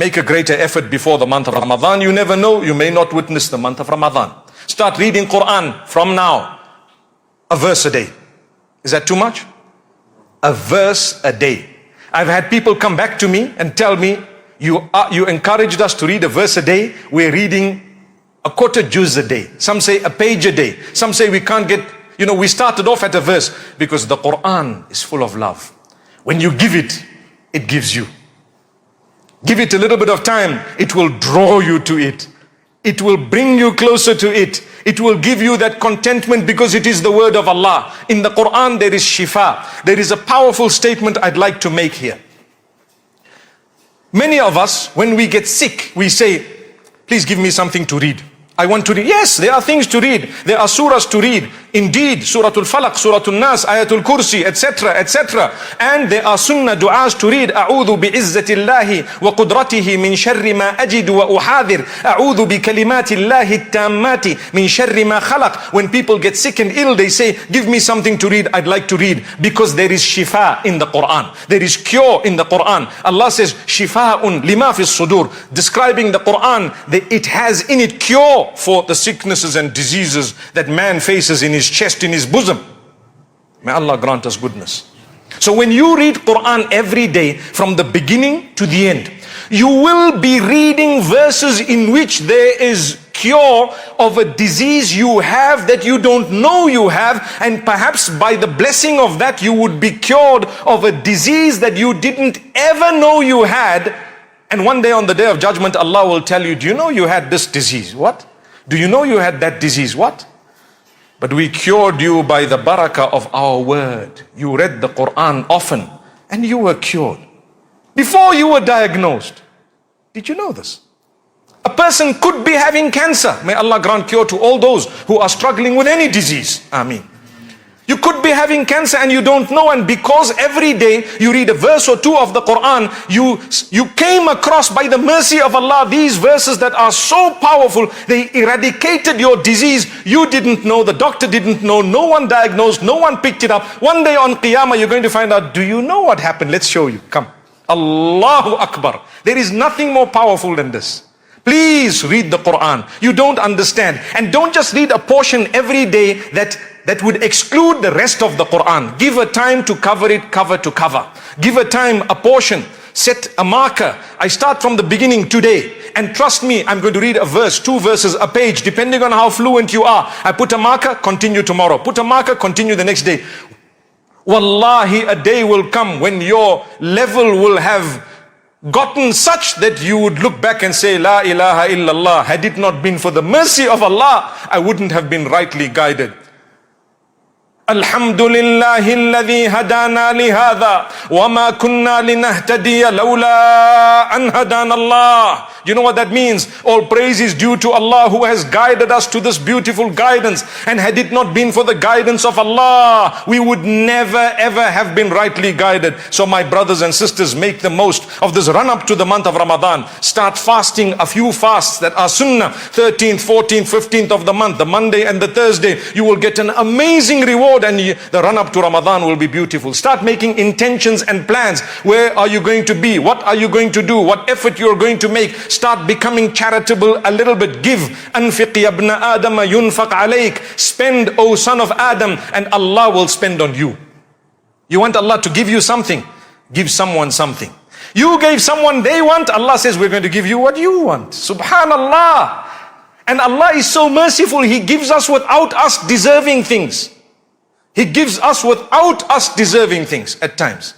Make a greater effort before the month of Ramadan. You never know, you may not witness the month of Ramadan. Start reading Quran from now. A verse a day. Is that too much? A verse a day. I've had people come back to me and tell me, you encouraged us to read a verse a day. We're reading a quarter juz a day. Some say a page a day. Some say we can't get, we started off at a verse, because the Quran is full of love. When you give it, it gives you. Give it a little bit of time, it will draw you to it. It will bring you closer to it. It will give you that contentment, because it is the word of Allah. In the Quran there is shifa. There is a powerful statement I'd like to make here. Many of us, when we get sick, we say, please give me something to read. I want to read. Yes, there are things to read. There are surahs to read. Indeed, Suratul Falaq, Suratul Nas, Ayatul Kursi, etc., etc. And there are sunnah du'as to read. A'udhu bi'izzatillahi wa qudratihi min sharri ma ajidu wa uhadir. A'udhu bi kalimatillahi tammati min sharri ma khalaq. When people get sick and ill, they say, give me something to read. I'd like to read. Because there is shifa in the Quran. There is cure in the Quran. Allah says, shifa'un lima fis sudur. Describing the Quran, it has in it cure for the sicknesses and diseases that man faces in his chest, in his bosom. May Allah grant us goodness. So when you read Quran every day from the beginning to the end, you will be reading verses in which there is cure of a disease you have that you don't know you have, and perhaps by the blessing of that you would be cured of a disease that you didn't ever know you had. And one day on the day of judgment, Allah will tell you, do you know you had this disease? What? Do you know you had that disease? What? But we cured you by the barakah of our word. You read the Quran often and you were cured. Before you were diagnosed. Did you know this? A person could be having cancer. May Allah grant cure to all those who are struggling with any disease. Ameen. You could be having cancer and you don't know, and because every day you read a verse or two of the Quran, you came across, by the mercy of Allah, these verses that are so powerful. They eradicated your disease. You didn't know, the doctor didn't know, no one diagnosed, no one picked it up. One day on Qiyamah you're going to find out, do you know what happened? Let's show you. Come. Allahu Akbar. There is nothing more powerful than this. Please read the Quran. You don't understand. And don't just read a portion every day that would exclude the rest of the Quran. Give a time to cover it cover to cover. Give a time, a portion. Set a marker. I start from the beginning today. And trust me, I'm going to read a verse, two verses, a page, depending on how fluent you are. I put a marker, continue tomorrow. Put a marker, continue the next day. Wallahi, a day will come when your level will have gotten such that you would look back and say, La ilaha illallah. Had it not been for the mercy of Allah, I wouldn't have been rightly guided. Alhamdulillahi alladhi hadana lihadha wa ma kunna linahtadiya lawla an hadana Allah. You know what that means? All praise is due to Allah who has guided us to this beautiful guidance. And had it not been for the guidance of Allah, we would never ever have been rightly guided. So my brothers and sisters, make the most of this run up to the month of Ramadan. Start fasting a few fasts that are sunnah. 13th, 14th, 15th of the month, the Monday and the Thursday. You will get an amazing reward, and the run up to Ramadan will be beautiful. Start making intentions and plans. Where are you going to be? What are you going to do? What effort you are going to make? Start becoming charitable a little bit. Give. Anfiq ya ibn Adam yunfaq alayk. Spend, O son of Adam, and Allah will spend on you. You want Allah to give you something? Give someone something. You gave someone they want, Allah says we're going to give you what you want. Subhanallah. And Allah is so merciful, He gives us without us deserving things. He gives us without us deserving things at times.